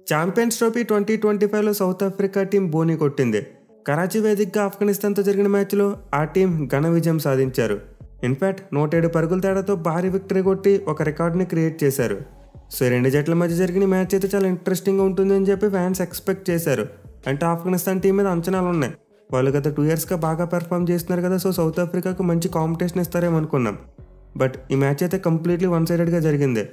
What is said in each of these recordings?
Champions trophy 2025లో South Africa team బోని కొట్టింది. కరాచీ వేదికగా ఆఫ్ఘనిస్తాన్తో జరిగిన మ్యాచ్లో ఆ టీం ఘన విజయం సాధించారు. ఇన్ఫాక్ట్ 107 పరుగుల తేడాతో భారీ విక్టరీ కొట్టి ఒక రికార్డుని క్రియేట్ చేశారు. సో రెండు జట్ల మధ్య జరిగిన మ్యాచ్ అయితే చాలా ఇంట్రెస్టింగ్గా ఉంటుందని చెప్పి ఫ్యాన్స్ ఎక్స్పెక్ట్ చేశారు. అంటే ఆఫ్ఘనిస్తాన్ టీం మీద అంచనాలు ఉన్నాయి. వాళ్ళు గత 2 ఇయర్స్గా బాగా పెర్ఫామ్ చేస్తున్నారు కదా, సో సౌత్ ఆఫ్రికాకు మంచి కాంపిటీషన్ ఇస్తారేమో అనుకున్నాం. బట్ ఈ మ్యాచ్ అయితే కంప్లీట్లీ వన్ సైడెడ్గా జరిగింది.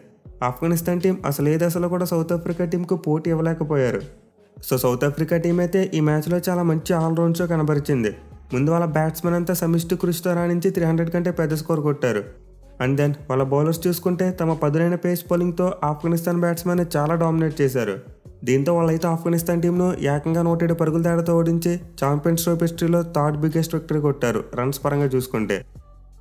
ఆఫ్ఘనిస్తాన్ టీం అసలు ఏ దశలో కూడా సౌత్ ఆఫ్రికా టీంకు పోటీ ఇవ్వలేకపోయారు. సో సౌత్ ఆఫ్రికా టీం అయితే ఈ మ్యాచ్లో చాలా మంచి ఆల్రౌండ్ షో కనబరిచింది. ముందు వాళ్ళ బ్యాట్స్మెన్ అంతా సమిష్టి కృషితో రాణించి 300 కంటే పెద్ద స్కోర్ కొట్టారు. అండ్ దెన్ వాళ్ళ బౌలర్స్ చూసుకుంటే తమ పదునైన పేస్ బౌలింగ్తో ఆఫ్ఘనిస్తాన్ బ్యాట్స్మెన్ చాలా డామినేట్ చేశారు. దీంతో వాళ్ళైతే ఆఫ్ఘనిస్తాన్ టీంను ఏకంగా 107 పరుగుల తేడాతో ఓడించి ఛాంపియన్స్ ట్రోఫీ హిస్టరీలో థర్డ్ బిగ్గెస్ట్ విక్టరీ కొట్టారు రన్స్ పరంగా చూసుకుంటే.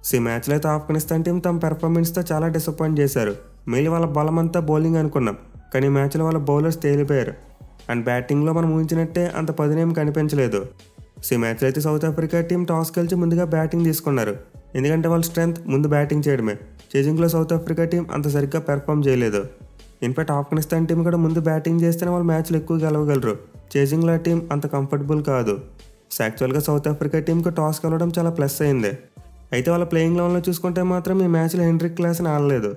సో ఈ మ్యాచ్లో అయితే ఆఫ్ఘనిస్తాన్ టీం తమ పెర్ఫార్మెన్స్తో చాలా డిసప్పాయింట్ చేశారు. మెయిన్ వాళ్ళ బలం అంతా బౌలింగ్ అనుకున్నాం, కానీ ఈ మ్యాచ్లో వాళ్ళ బౌలర్స్ తేలిపోయారు. అండ్ బ్యాటింగ్లో మనం ఊహించినట్టే అంత పదునేం కనిపించలేదు. సో ఈ మ్యాచ్లో అయితే సౌత్ ఆఫ్రికా టీం టాస్ గెలిచి ముందుగా బ్యాటింగ్ తీసుకున్నారు. ఎందుకంటే వాళ్ళ స్ట్రెంత్ ముందు బ్యాటింగ్ చేయడమే. చేజింగ్లో సౌత్ ఆఫ్రికా టీం అంత సరిగ్గా పెర్ఫామ్ చేయలేదు. ఇన్ఫాక్ట్ ఆఫ్ఘనిస్తాన్ టీం కూడా ముందు బ్యాటింగ్ చేస్తేనే వాళ్ళు మ్యాచ్లు ఎక్కువ గెలవగలరు. చేజింగ్లో టీం అంత కంఫర్టబుల్ కాదు. సో యాక్చువల్గా సౌత్ ఆఫ్రికా టీంకు టాస్ గెలవడం చాలా ప్లస్ అయింది. అయితే వాళ్ళ ప్లేయింగ్ లెవెన్లో చూసుకుంటే మాత్రం ఈ మ్యాచ్లో హెన్రిక్ క్లాస్ని ఆడలేదు.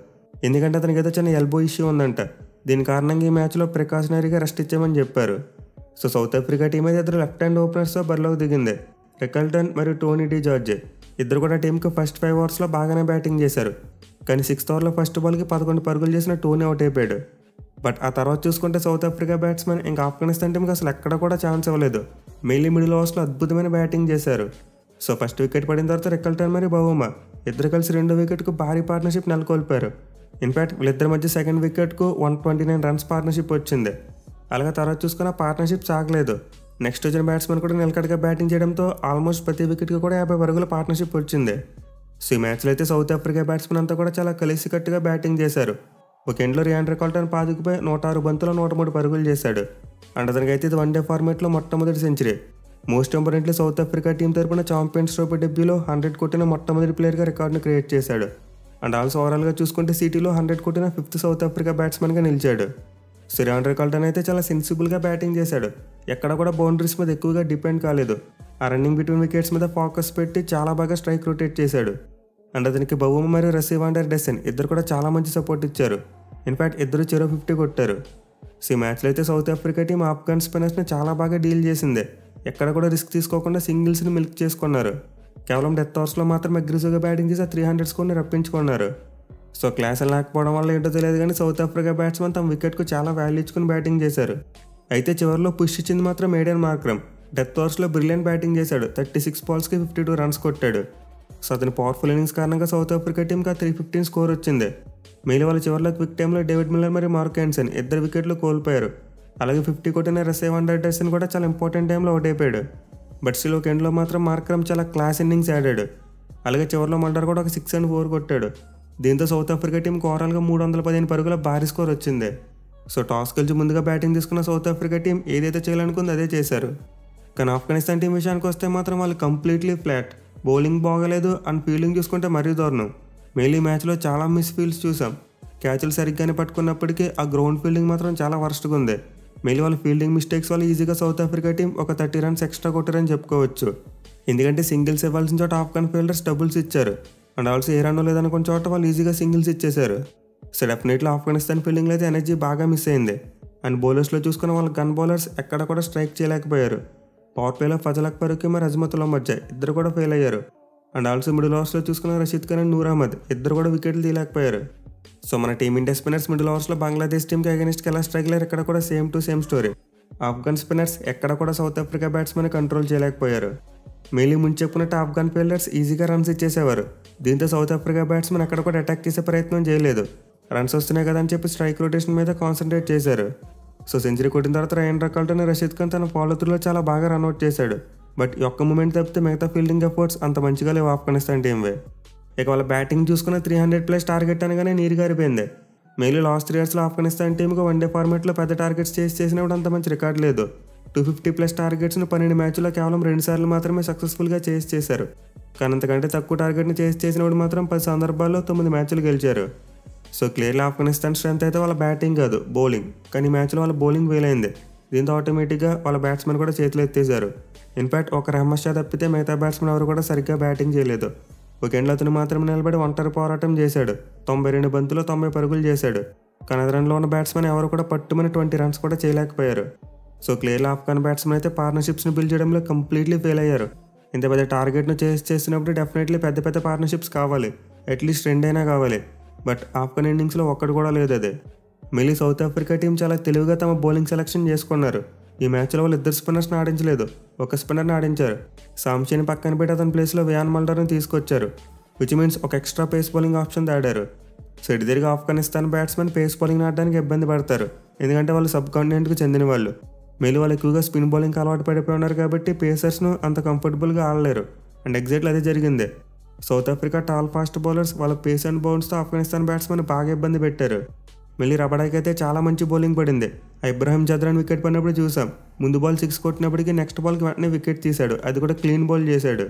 ఎందుకంటే అతనికి ఏదో చిన్న ఎల్బో ఇష్యూ ఉందంట. దీని కారణంగా ఈ మ్యాచ్లో ప్రికాషనరీగా రెస్ట్ ఇచ్చామని చెప్పారు. సో సౌత్ ఆఫ్రికా టీం అయితే ఇద్దరు లెఫ్ట్ హ్యాండ్ ఓపెనర్స్తో బరిలోకి దిగింది. రికల్టన్ మరియు టోనీ డి జార్జ్ ఇద్దరు కూడా టీంకు ఫస్ట్ 5 ఓవర్స్లో బాగానే బ్యాటింగ్ చేశారు. కానీ 6th ఓవర్లో ఫస్ట్ బాల్కి 11 పరుగులు చేసిన టోనీ అవుట్ అయిపోయాడు. బట్ ఆ తర్వాత చూసుకుంటే సౌత్ ఆఫ్రికా బ్యాట్స్మెన్ ఇంకా ఆఫ్ఘనిస్తాన్ టీంకి అసలు ఎక్కడ కూడా ఛాన్స్ ఇవ్వలేదు. మెయిన్లీ మిడిల్ ఓవర్స్లో అద్భుతమైన బ్యాటింగ్ చేశారు. సో ఫస్ట్ వికెట్ పడిన తర్వాత రికల్టన్ మరియు బౌమా ఇద్దరు కలిసి 2వ వికెట్కు భారీ పార్ట్నర్షిప్ నెలకొల్పారు. ఇన్ఫాక్ట్ వీళ్ళిద్దరి మధ్య 2nd వికెట్కు 129 రన్స్ పార్ట్నర్షిప్ వచ్చింది. అలాగే తర్వాత చూసుకున్న పార్ట్నర్షిప్ సాగలేదు. నెక్స్ట్ వచ్చిన బ్యాట్స్మెన్ కూడా నిలకడగా బ్యాటింగ్ చేయడంతో ఆల్మోస్ట్ ప్రతి వికెట్కి కూడా 50 పరుగుల పార్ట్నర్షిప్ వచ్చింది. సో ఈ మ్యాచ్లో అయితే సౌత్ ఆఫ్రికా బ్యాట్స్మెన్ అంతా కూడా చాలా కలిసికట్టుగా బ్యాటింగ్ చేశారు. ఒక ఎండ్లో రియాండ్రే కాల్టన్ పాదుకుపై 106 బంతుల్లో 103 పరుగులు చేశాడు. అండ్ అతనికి అయితే ఇది వన్డే ఫార్మేట్లో మొట్టమొదటి century. Most importantly south Africa team తరపున ఛాంపియన్స్ ట్రోఫీ డెబ్యూలో 100 కొట్టిన మొట్టమొదటి ప్లేయర్గా రికార్డును క్రియేట్ చేశాడు. అండ్ ఆల్సో ఓవరాల్గా చూసుకుంటే సిటీలో 100 కొట్టిన 5th సౌత్ ఆఫ్రికా బ్యాట్స్మెన్గా నిలిచాడు. సో రియాండ్రే కాల్టన్ అయితే చాలా సెన్సిబుల్గా బ్యాటింగ్ చేశాడు. ఎక్కడ కూడా బౌండరీస్ మీద ఎక్కువగా డిపెండ్ కాలేదు. ఆ రన్నింగ్ బిట్వీన్ వికెట్స్ మీద ఫోకస్ పెట్టి చాలా బాగా స్ట్రైక్ రొటేట్ చేశాడు. అండ్ అతనికి బౌమా మరియు రసీ వాన్ డెర్ డెసెన్ ఇద్దరు కూడా చాలా మంచి సపోర్ట్ ఇచ్చారు. ఇన్ఫాక్ట్ ఇద్దరు చెరో 50 కొట్టారు. సో ఈ మ్యాచ్లో అయితే సౌత్ ఆఫ్రికా టీం ఆఫ్ఘన్ స్పిన్నర్స్ని చాలా బాగా డీల్ చేసింది. ఎక్కడ కూడా రిస్క్ తీసుకోకుండా సింగిల్స్ని మిల్క్ చేసుకున్నారు. కేవలం డెత్ ఓవర్స్లో మాత్రం అగ్రెసివ్గా బ్యాటింగ్ చేసి 300 స్కోర్ని రప్పించుకున్నారు. సో క్లాస్ లేకపోవడం వల్ల ఏంటో తెలియదు కానీ సౌత్ ఆఫ్రికా బ్యాట్స్మెన్ తమ వికెట్కు చాలా వాల్యూ ఇచ్చుకుని బ్యాటింగ్ చేశారు. అయితే చివరిలో పుష్ ఇచ్చింది మాత్రం ఏడెన్ మార్క్రమ్. డెత్ ఓవర్స్లో బ్రిలియంట్ బ్యాటింగ్ చేశాడు. 36 బాల్స్కి 52 రన్స్ కొట్టాడు. సో అతని పవర్ఫుల్ ఇన్నింగ్స్ కారణంగా సౌత్ ఆఫ్రికా టీంకి 315 స్కోర్ వచ్చింది. మిగిలిన వాళ్ళ చివరిలో క్విక్ టైంలో డేవిడ్ మిల్లర్ మరియు మార్క్ హ్యాన్సన్ ఇద్దరు వికెట్లు కోల్పోయారు. అలాగే 50 కొట్టిన రసీ వాన్ డెర్ డెసెన్ కూడా చాలా ఇంపార్టెంట్ టైంలో అవుట్ అయిపోయాడు. బట్ స్టిల్ ఒక ఎండ్లో మాత్రం మార్క్రమ్ చాలా క్లాస్ ఇన్నింగ్స్ ఆడాడు. అలాగే చివరిలో మల్డర్ కూడా ఒక 6 and 4 కొట్టాడు. దీంతో సౌత్ ఆఫ్రికా టీంకి ఓవరాల్గా 315 పరుగుల భారీ స్కోర్ వచ్చింది. సో టాస్ గెలిచి ముందుగా బ్యాటింగ్ తీసుకున్న సౌత్ ఆఫ్రికా టీం ఏదైతే చేయాలనుకుందో అదే చేశారు. కానీ ఆఫ్ఘనిస్తాన్ టీం విషయానికి వస్తే మాత్రం వాళ్ళు కంప్లీట్లీ ఫ్లాట్. బౌలింగ్ బాగలేదు అండ్ ఫీల్డింగ్ చూసుకుంటే మరీ దారుణం. మెయిన్లీ మ్యాచ్లో చాలా మిస్ ఫీల్డ్స్ చూసాం. క్యాచ్లు సరిగ్గానే పట్టుకున్నప్పటికీ ఆ గ్రౌండ్ ఫీల్డింగ్ మాత్రం చాలా వర్స్ట్గా ఉంది. మెయిన్లీ వాళ్ళ ఫీల్డింగ్ మిస్టేక్స్ వల్ల ఈజీగా సౌత్ ఆఫ్రికా టీం ఒక 30 రన్స్ ఎక్స్ట్రా కొట్టారని చెప్పుకోవచ్చు. ఎందుకంటే సింగిల్స్ ఇవ్వాల్సిన చోట ఆఫ్ఘన్ ఫీల్డర్స్ డబుల్స్ ఇచ్చారు. అండ్ ఆల్సో ఏ రన్ లేదనుకున్న చోట వాళ్ళు ఈజీగా సింగిల్స్ ఇచ్చేశారు. సో డెఫినెట్లీ ఆఫ్ఘనిస్తాన్ ఫీల్డింగ్లో అయితే ఎనర్జీ బాగా మిస్ అయింది. అండ్ బౌలర్స్లో చూసుకున్న వాళ్ళ గన్ బౌలర్స్ ఎక్కడ కూడా స్ట్రైక్ చేయలేకపోయారు. పవర్ ప్లేలో ఫజల్ అక్బర్కి మరి అజ్మతుల్లా మధ్య ఇద్దరు కూడా ఫెయిల్ అయ్యారు. అండ్ ఆల్సో మిడిల్ ఓవర్స్లో చూసుకున్న రషీద్ ఖాన్ అండ్ నూర్ అహ్మద్ ఇద్దరు కూడా వికెట్లు తీయలేకపోయారు. సో మన టీమిండియా స్పిన్నర్స్ మిడిల్ ఓవర్స్లో బంగ్లాదేశ్ టీంకి అగెనిస్ట్కి ఎలా స్ట్రైక్ అయ్యారు. ఇక్కడ కూడా same to same story. Afghan spinners ఎక్కడ కూడా సౌత్ ఆఫ్రికా బ్యాట్స్మెన్ కంట్రోల్ చేయలేకపోయారు. మెయిన్లీ ముందు చెప్పుకున్నట్టు ఆఫ్ఘన్ ఫీల్డర్స్ ఈజీగా రన్స్ ఇచ్చేసేవారు. దీంతో సౌత్ ఆఫ్రికా బ్యాట్స్మెన్ ఎక్కడ కూడా అటాక్ చేసే ప్రయత్నం చేయలేదు. రన్స్ వస్తున్నాయి కదా అని చెప్పి స్ట్రైక్ రొటేషన్ మీద కాన్సన్ట్రేట్ చేశారు. సో సెంచరీ కొట్టిన తర్వాత రియాండ్రే కాల్టన్ రషీద్ ఖాన్ తన ఫాలో త్రూలో చాలా బాగా రన్అట్ చేశాడు. బట్ ఈ ఒక్క మూమెంట్ తప్పితే మిగతా ఫీల్డింగ్ ఎఫర్ట్స్ అంత మంచిగా లేవు ఆఫ్ఘనిస్తాన్ టీంవే. ఇక వాళ్ళ బ్యాటింగ్ చూసుకున్న 300+ టార్గెట్ అనగానే నీరు గారిపోయింది. మెయిన్లీ లాస్ట్ 3 ఇయర్స్లో ఆఫ్ఘనిస్తాన్ టీంకి వన్డే ఫార్మాట్లో పెద్ద టార్గెట్స్ చేసినప్పుడు అంత మంచి రికార్డ్ లేదు. 250+ టార్గెట్స్ను 12 మ్యాచ్ల్లో కేవలం 2 సార్లు మాత్రమే సక్సెస్ఫుల్గా చేశారు. కానీ అంతకంటే తక్కువ టార్గెట్ని చేసినప్పుడు మాత్రం 10 సందర్భాల్లో 9 మ్యాచ్లు గెలిచారు. సో క్లియర్లీ ఆఫ్ఘనిస్తాన్ స్ట్రెంత్ అయితే వాళ్ళ బ్యాటింగ్ కాదు, బౌలింగ్. కానీ ఈ మ్యాచ్లో వాళ్ళ బౌలింగ్ వీలైంది. దీంతో ఆటోమేటిక్గా వాళ్ళ బ్యాట్స్మెన్ కూడా చేతులు ఎత్తేశారు. ఇన్ఫాక్ట్ ఒక రహమద్ షా తప్పితే మిగతా బ్యాట్స్మెన్ ఎవరు కూడా సరిగ్గా బ్యాటింగ్ చేయలేదు. ఒక ఎండ్లో అతను మాత్రం నిలబడి ఒంటరి పోరాటం చేశాడు. 92 బంతులు 90 పరుగులు చేశాడు. కానీ రన్లో ఉన్న బ్యాట్స్మెన్ ఎవరు కూడా పట్టుమని 20 రన్స్ కూడా చేయలేకపోయారు. సో క్లియర్లీ ఆఫ్ఘన్ బ్యాట్స్మెన్ అయితే పార్ట్నర్షిప్స్ని బిల్డ్ చేయడంలో కంప్లీట్లీ ఫెయిల్ అయ్యారు. ఇంత పెద్ద టార్గెట్ను చేసినప్పుడు డెఫినెట్లీ పెద్ద పెద్ద పార్ట్నర్షిప్స్ కావాలి, అట్లీస్ట్ 2 అయినా కావాలి. బట్ ఆఫ్ఘన్ ఇన్నింగ్స్లో ఒక్కటి కూడా లేదు అది. మళ్ళీ సౌత్ ఆఫ్రికా టీం చాలా తెలివిగా తమ బౌలింగ్ సెలెక్షన్ చేసుకున్నారు. ఈ మ్యాచ్లో వాళ్ళు 2 స్పిన్నర్స్ని ఆడించలేదు, ఒక స్పిన్నర్ని ఆడించారు. సామ్షిని పక్కన పెట్టి అతని ప్లేస్లో వ్యాన్ మల్డర్ని తీసుకొచ్చారు, విచ్ మీన్స్ ఒక ఎక్స్ట్రా పేస్ బౌలింగ్ ఆప్షన్ ఆడారు. సో ఇటుదిరిగి ఆఫ్ఘనిస్తాన్ బ్యాట్స్మెన్ పేస్ బౌలింగ్ ఆడడానికి ఇబ్బంది పడతారు, ఎందుకంటే వాళ్ళు సబ్ కాంటినెంట్కి చెందిన వాళ్ళు. మళ్ళీ వాళ్ళు ఎక్కువగా స్పిన్ బౌలింగ్ అలవాటు పడిపోయి ఉన్నారు కాబట్టి పేసర్స్ను అంత కంఫర్టబుల్గా ఆడలేరు. అండ్ ఎగ్జాక్ట్లీ అదే జరిగింది. South Africa tall fast bowlers వాళ్ళ పేస్ అండ్ బౌన్స్తో ఆఫ్ఘనిస్తాన్ బ్యాట్స్మెన్ బాగా ఇబ్బంది పెట్టారు. మళ్ళీ రబడాకి అయితే చాలా మంచి బౌలింగ్ పడింది. ఇబ్రాహిం జద్రాన్ వికెట్ పడినప్పుడు చూసాం, ముందు బాల్ 6 కొట్టినప్పటికీ నెక్స్ట్ బాల్కి వెంటనే వికెట్ తీశాడు, అది కూడా క్లీన్ బౌల్ చేశాడు.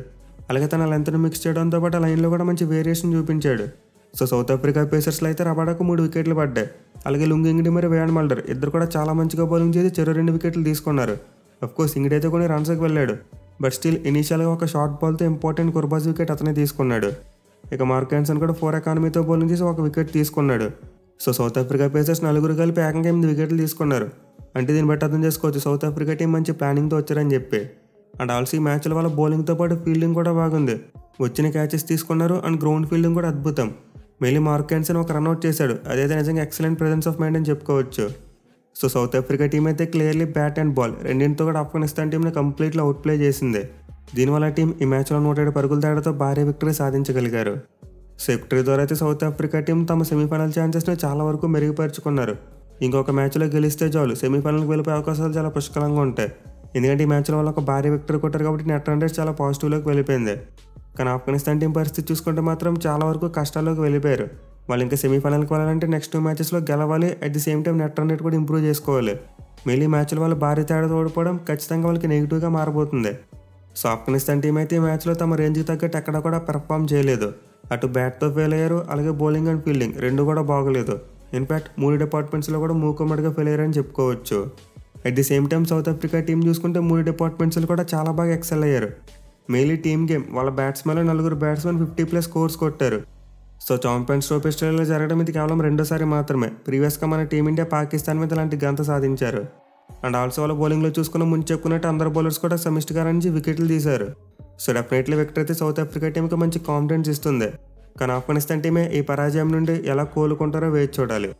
అలాగే తన లెంత్ను మిక్స్ చేయడంతో పాటు ఆ లైన్లో కూడా మంచి వేరియేషన్ చూపించాడు. సో సౌత్ ఆఫ్రికా పేసర్స్లో అయితే రబడాకు 3 వికెట్లు పడ్డాయి. అలాగే లుంగింగిడి మరియు వ్యాన్ మల్డర్ ఇద్దరు కూడా చాలా మంచిగా బౌలింగ్ చేసి చెరో 2 వికెట్లు తీసుకున్నారు. అఫ్కోర్స్ ఇంగిడి అయితే కొన్ని రన్స్కి వెళ్ళాడు, బట్ స్టిల్ ఇనీషియల్గా ఒక షార్ట్ బాల్తో ఇంపార్టెంట్ కుర్బాజ్ వికెట్ అతనే తీసుకున్నాడు. ఇక మార్క్ యాన్సన్ కూడా 4 ఎకానమీతో బౌలింగ్ చేసి 1 వికెట్ తీసుకున్నాడు. సో సౌత్ ఆఫ్రికా పేసర్స్ 4 కలిపి ఏకంగా 8 వికెట్లు తీసుకున్నారు. అంటే దీన్ని బట్టి అర్థం చేసుకోవచ్చు సౌత్ ఆఫ్రికా టీం మంచి ప్లానింగ్తో వచ్చారని చెప్పి. అండ్ ఆల్సో ఈ మ్యాచ్ల వల్ల బౌలింగ్తో పాటు ఫీల్డింగ్ కూడా బాగుంది, వచ్చిన క్యాచెస్ తీసుకున్నారు. అండ్ గ్రౌండ్ ఫీల్డింగ్ కూడా అద్భుతం. మళ్ళీ మార్క్ యాన్సన్ ఒక రన్అట్ చేశాడు, అదైతే నిజంగా ఎక్సలెంట్ ప్రెజెన్స్ ఆఫ్ మైండ్ అని చెప్పుకోవచ్చు. సో సౌత్ ఆఫ్రికా టీం అయితే క్లియర్లీ బ్యాట్ అండ్ బాల్ రెండింటితో కూడా ఆఫ్ఘనిస్తాన్ టీంని కంప్లీట్గా అవుట్ ప్లే చేసింది. దీనివల్ల టీం ఈ మ్యాచ్లో 107 పరుగుల తేడాతో భారీ విక్టరీ సాధించగలిగారు. సో విక్టరీ ద్వారా అయితే సౌత్ ఆఫ్రికా టీం తమ సెమీఫైనల్ ఛాన్సెస్ని చాలా వరకు మెరుగుపరుచుకున్నారు. ఇంకొక మ్యాచ్లో గెలిస్తే చాలు సెమీఫైనల్కి వెళ్ళిపోయే అవకాశాలు చాలా పుష్కలంగా ఉంటాయి. ఎందుకంటే ఈ మ్యాచ్లో వాళ్ళు ఒక భారీ విక్టరీ కొట్టారు కాబట్టి నెట్ రన్ రేట్ చాలా పాజిటివ్లోకి వెళ్ళిపోయింది. కానీ ఆఫ్ఘనిస్తాన్ టీం పరిస్థితి చూసుకుంటే మాత్రం చాలా వరకు కష్టాల్లోకి వెళ్ళిపోయారు. వాళ్ళు ఇంకా సెమీఫైనల్కి వెళ్ళాలంటే నెక్స్ట్ 2 మ్యాచెస్లో గెలవాలి, at the same time net run rate కూడా ఇంప్రూవ్ చేసుకోవాలి. మళ్ళీ మ్యాచ్లో వాళ్ళు భారీ తేడా ఓడిపోవడం ఖచ్చితంగా వాళ్ళకి నెగిటివ్గా మారబోతుంది. సో ఆఫ్ఘనిస్తాన్ టీం అయితే ఈ మ్యాచ్లో తమ రేంజ్కి తగ్గట్టు ఎక్కడ కూడా పెర్ఫామ్ చేయలేదు. అటు బ్యాట్తో ఫెయిల్ అయ్యారు, అలాగే బౌలింగ్ అండ్ ఫీల్డింగ్ 2 కూడా బాగోలేదు. ఇన్ఫాక్ట్ 3 డిపార్ట్మెంట్స్లో కూడా మూకుమ్మడిగా ఫెయిల్ అయ్యారని చెప్పుకోవచ్చు. At the same time south Africa team చూసుకుంటే 3 డిపార్ట్మెంట్స్లో కూడా చాలా బాగా ఎక్సెల్ అయ్యారు. మెయిన్లీ టీమ్ గేమ్ వాళ్ళ బ్యాట్స్మెన్లో 4 బ్యాట్స్మెన్ 50+ స్కోర్స్ కొట్టారు. సో ఛాంపియన్స్ ట్రోఫీ ఆస్ట్రేలియాలో జరగడం ఇది కేవలం 2సారి మాత్రమే. ప్రీవియస్గా మన టీమిండియా పాకిస్తాన్ మీద ఇలాంటి గంత సాధించారు. అండ్ ఆల్సో వాళ్ళ బౌలింగ్లో చూసుకున్న ముందు చెప్పుకున్నట్టు అందరు బౌలర్స్ కూడా సమిష్టిగా నుంచి వికెట్లు తీశారు. సో డెఫినెట్లీ వికెట్ అయితే సౌత్ ఆఫ్రికా టీంకి మంచి కాన్ఫిడెన్స్ ఇస్తుంది. కానీ ఆఫ్ఘనిస్తాన్ టీమే ఈ పరాజయం నుండి ఎలా కోలుకుంటారో వేచి చూడాలి.